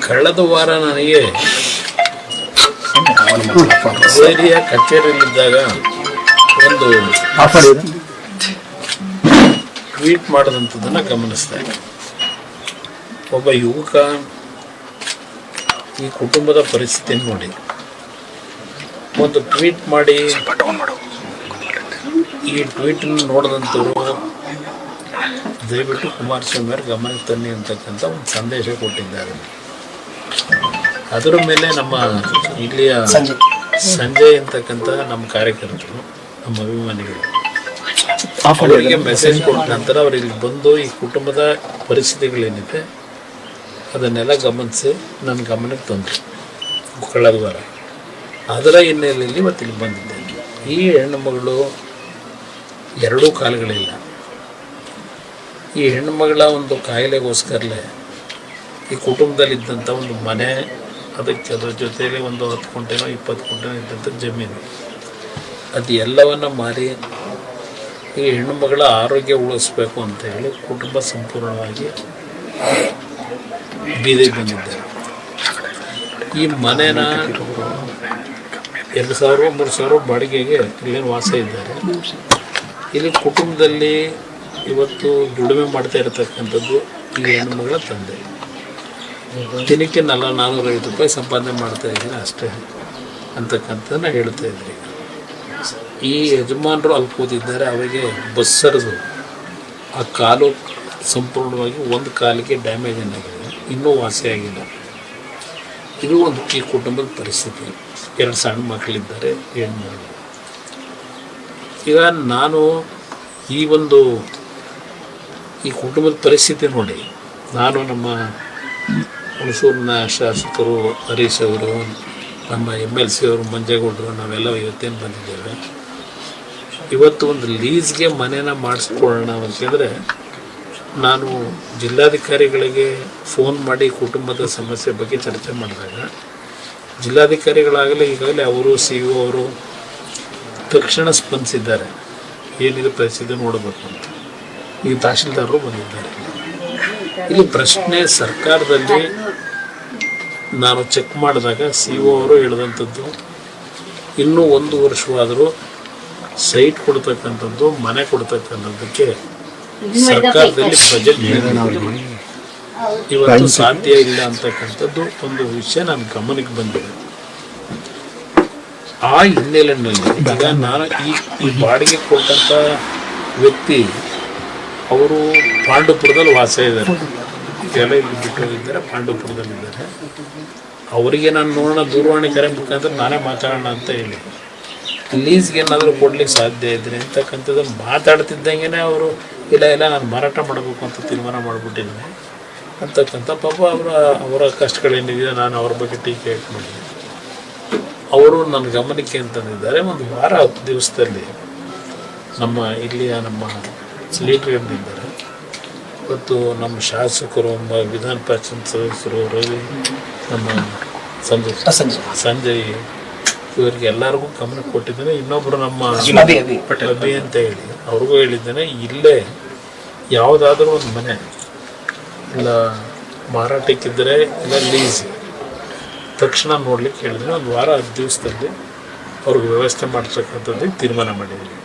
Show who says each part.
Speaker 1: ಕಳೆದ ವಾರ ನನಗೆ ಏರಿಯ ಕಚೇರಿಯಲ್ಲಿದ್ದಾಗ ಒಂದು ಟ್ವೀಟ್ ಮಾಡಿದಂಥದ್ದನ್ನು ಗಮನಿಸಿದೆ. ಒಬ್ಬ ಯುವಕ ಈ ಕುಟುಂಬದ ಪರಿಸ್ಥಿತಿಯನ್ನು ನೋಡಿ ಒಂದು ಟ್ವೀಟ್ ಮಾಡಿ, ಈ ಟ್ವೀಟನ್ನು ನೋಡಿದಂಥವರು ದಯವಿಟ್ಟು ಕುಮಾರಸ್ವಾಮಿ ಅವರು ಗಮನಕ್ಕೆ ತನ್ನಿ ಅಂತಕ್ಕಂಥ ಒಂದು ಸಂದೇಶ ಕೊಟ್ಟಿದ್ದಾರೆ. ಅದರ ಮೇಲೆ ನಮ್ಮ ಇಲ್ಲಿಯ ಸಂಜಯ್ ಅಂತಕ್ಕಂಥ ನಮ್ಮ ಕಾರ್ಯಕರ್ತರು, ನಮ್ಮ ಅಭಿಮಾನಿಗಳು ಅವರಿಗೆ ಮೆಸೇಜ್ ಕೊಟ್ಟ ನಂತರ ಅವರು ಇಲ್ಲಿ ಬಂದು ಈ ಕುಟುಂಬದ ಪರಿಸ್ಥಿತಿಗಳೇನಿದೆ ಅದನ್ನೆಲ್ಲ ಗಮನಿಸಿ ನನ್ನ ಗಮನಕ್ಕೆ ತಂದರು ಕಳೆದ ವಾರ. ಅದರ ಹಿನ್ನೆಲೆಯಲ್ಲಿ ಇವತ್ತು ಇಲ್ಲಿ ಬಂದಿದ್ದೇನೆ. ಈ ಹೆಣ್ಣು ಮಗಳು ಎರಡೂ ಕಾಲುಗಳಿಲ್ಲ. ಈ ಹೆಣ್ಣುಮಗಳ ಒಂದು ಕಾಯಿಲೆಗೋಸ್ಕರಲೇ ಈ ಕುಟುಂಬದಲ್ಲಿದ್ದಂಥ ಒಂದು ಮನೆ, ಅದಕ್ಕೆ ಅದರ ಜೊತೆಯಲ್ಲಿ ಒಂದು 10 ಗುಂಟೆನೋ 20 ಗುಂಟೆನೋ ಇದ್ದಂಥ ಜಮೀನು, ಅದು ಎಲ್ಲವನ್ನು ಮಾರಿ ಈ ಹೆಣ್ಣುಮಗಳ ಆರೋಗ್ಯ ಉಳಿಸ್ಬೇಕು ಅಂತ ಹೇಳಿ ಕುಟುಂಬ ಸಂಪೂರ್ಣವಾಗಿ ಬೀದಿಗೆ ಬಂದಿದ್ದಾರೆ. ಈ ಮನೇನ 2,000-3,000 ಬಾಡಿಗೆಗೆ ಇಲ್ಲೇನು ವಾಸ ಇದ್ದಾರೆ. ಇಲ್ಲಿ ಕುಟುಂಬದಲ್ಲಿ ಇವತ್ತು ದುಡಿಮೆ ಮಾಡ್ತಾ ಇರತಕ್ಕಂಥದ್ದು ಈ ಹೆಣ್ಣುಮಗಳ ತಂದೆ. ದಿನಕ್ಕೆ 450 ರೂಪಾಯಿ ಸಂಪಾದನೆ ಮಾಡ್ತಾ ಇದ್ದೀನಿ ಅಷ್ಟೇ ಅಂತಕ್ಕಂಥದ್ದನ್ನ ಹೇಳ್ತಾ ಇದ್ರಿ. ಈ ಯಜಮಾನರು ಅಲ್ಲಿ ಕೂತಿದ್ದಾರೆ, ಅವರಿಗೆ ಬಸ್ ಸರಿದು ಆ ಕಾಲು ಸಂಪೂರ್ಣವಾಗಿ ಒಂದು ಕಾಲಿಗೆ ಡ್ಯಾಮೇಜ್ ಏನಾಗಿದೆ, ಇನ್ನೂ ವಾಸಿಯಾಗಿಲ್ಲ. ಇದು ಒಂದು ಈ ಕುಟುಂಬದ ಪರಿಸ್ಥಿತಿ. 2 ಸಣ್ಣ ಮಕ್ಕಳಿದ್ದಾರೆ, ಹೆಣ್ಮಗಳು. ಈಗ ನಾನು ಈ ಕುಟುಂಬದ ಪರಿಸ್ಥಿತಿ ನೋಡಿ, ನಾನು ನಮ್ಮ ಹುಣಸೂರಿನ ಶಾಸಕರು ಹರೀಶ್ ಅವರು, ನಮ್ಮ MLC ಅವರು ಮಂಜೇಗೌಡರು, ನಾವೆಲ್ಲ ಇವತ್ತೇನು ಬಂದಿದ್ದೇವೆ. ಇವತ್ತು ಒಂದು ಲೀಸ್ಗೆ ಮನೇನ ಮಾಡಿಸ್ಕೊಳ್ಳೋಣ ಅಂತಂದರೆ ನಾನು ಜಿಲ್ಲಾಧಿಕಾರಿಗಳಿಗೆ ಫೋನ್ ಮಾಡಿ ಕುಟುಂಬದ ಸಮಸ್ಯೆ ಬಗ್ಗೆ ಚರ್ಚೆ ಮಾಡಿದಾಗ ಜಿಲ್ಲಾಧಿಕಾರಿಗಳಾಗಲೇ ಈಗಾಗಲೇ ಅವರು CO ಅವರು ತಕ್ಷಣ ಸ್ಪಂದಿಸಿದ್ದಾರೆ, ಏನಿದೆ ಪರಿಸ್ಥಿತಿ ನೋಡಬೇಕು ಅಂತ. ಈಗ ತಹಶೀಲ್ದಾರರು ಬಂದಿದ್ದಾರೆ. ಇಲ್ಲಿ ಪ್ರಶ್ನೆ ಸರ್ಕಾರದಲ್ಲಿ ನಾನು ಚೆಕ್ ಮಾಡಿದಾಗ CO ಅವರು ಹೇಳಿದಂಥದ್ದು ಇನ್ನೂ 1 ವರ್ಷವಾದರೂ ಸೈಟ್ ಕೊಡ್ತಕ್ಕಂಥದ್ದು, ಮನೆ ಕೊಡ್ತಕ್ಕಂಥದ್ದಕ್ಕೆ ಸರ್ಕಾರದಲ್ಲಿ ಬಜೆಟ್ ಇವತ್ತು ಸಾಧ್ಯ ಇಲ್ಲ ಅಂತಕ್ಕಂಥದ್ದು ಒಂದು ವಿಷಯ ನನ್ನ ಗಮನಕ್ಕೆ ಬಂದಿದೆ. ಆ ಹಿನ್ನೆಲೆಯಲ್ಲಿ ಈಗ ನಾನು ಈ ಬಾಡಿಗೆ ಕೊಟ್ಟಂಥ ವ್ಯಕ್ತಿ ಅವರು ಪಾಂಡುಪುರದಲ್ಲಿ ವಾಸ ಇದ್ದಾರೆ, ಎಲ್ಲ ಇಲ್ಲಿ ಬಿಟ್ಟು ಹೋಗಿದ್ದಾರೆ, ಪಾಂಡುಪುರದಲ್ಲಿದ್ದಾರೆ. ಅವರಿಗೆ ನಾನು ನೋಡೋಣ ದೂರವಾಣಿ ಕರೆ ಮುಖಾಂತರ ನಾನೇ ಮಾತಾಡೋಣ ಅಂತ ಹೇಳಿ ಲೀಸ್ಗೆ ಏನಾದರೂ ಕೊಡ್ಲಿಕ್ಕೆ ಸಾಧ್ಯ ಇದ್ರೆ ಅಂತಕ್ಕಂಥದ್ದನ್ನು ಮಾತಾಡ್ತಿದ್ದಂಗೆ ಅವರು ಇಲ್ಲ ನಾನು ಮಾರಾಟ ಮಾಡಬೇಕು ಅಂತ ತೀರ್ಮಾನ ಮಾಡಿಬಿಟ್ಟಿದ್ದೀನಿ ಅಂತಕ್ಕಂಥ ಪಾಪ ಅವರ ಕಷ್ಟಗಳೇನಿದೆ ನಾನು ಅವ್ರ ಬಗ್ಗೆ ಟೀಕೆ ಮಾಡಿದೆ. ಅವರು ನನ್ನ ಗಮನಕ್ಕೆ ಅಂತಂದಿದ್ದಾರೆ, ಒಂದು ವಾರ 10 ದಿವಸದಲ್ಲಿ ನಮ್ಮ ಇಲ್ಲಿಯ ನಮ್ಮ ಲೀಡರ್ಗಳಿದ್ದಾರೆ, ಇವತ್ತು ನಮ್ಮ ಶಾಸಕರು, ನಮ್ಮ ವಿಧಾನ ಪರಿಷತ್ ಸದಸ್ಯರು ರವಿ, ನಮ್ಮ ಸಂಜಯ್ ಇವರಿಗೆ ಎಲ್ಲರಿಗೂ ಗಮನ ಕೊಟ್ಟಿದ್ದೇನೆ. ಇನ್ನೊಬ್ಬರು ನಮ್ಮ ಅಭಿ ಅಂತ ಹೇಳಿ ಅವ್ರಿಗೂ ಹೇಳಿದ್ದೇನೆ, ಇಲ್ಲೇ ಯಾವುದಾದ್ರೂ ಒಂದು ಮನೆ ಇಲ್ಲ ಮಾರಾಟಕ್ಕಿದ್ದರೆ ಇಲ್ಲ ಲೀಸ್ ತಕ್ಷಣ ನೋಡ್ಲಿಕ್ಕೆ ಹೇಳಿದ್ರೆ ಒಂದು ವಾರ 10 ದಿವಸದಲ್ಲಿ ಅವ್ರಿಗೆ ವ್ಯವಸ್ಥೆ ಮಾಡ್ತಕ್ಕಂಥದ್ದು ತೀರ್ಮಾನ ಮಾಡಿದ್ದೀನಿ.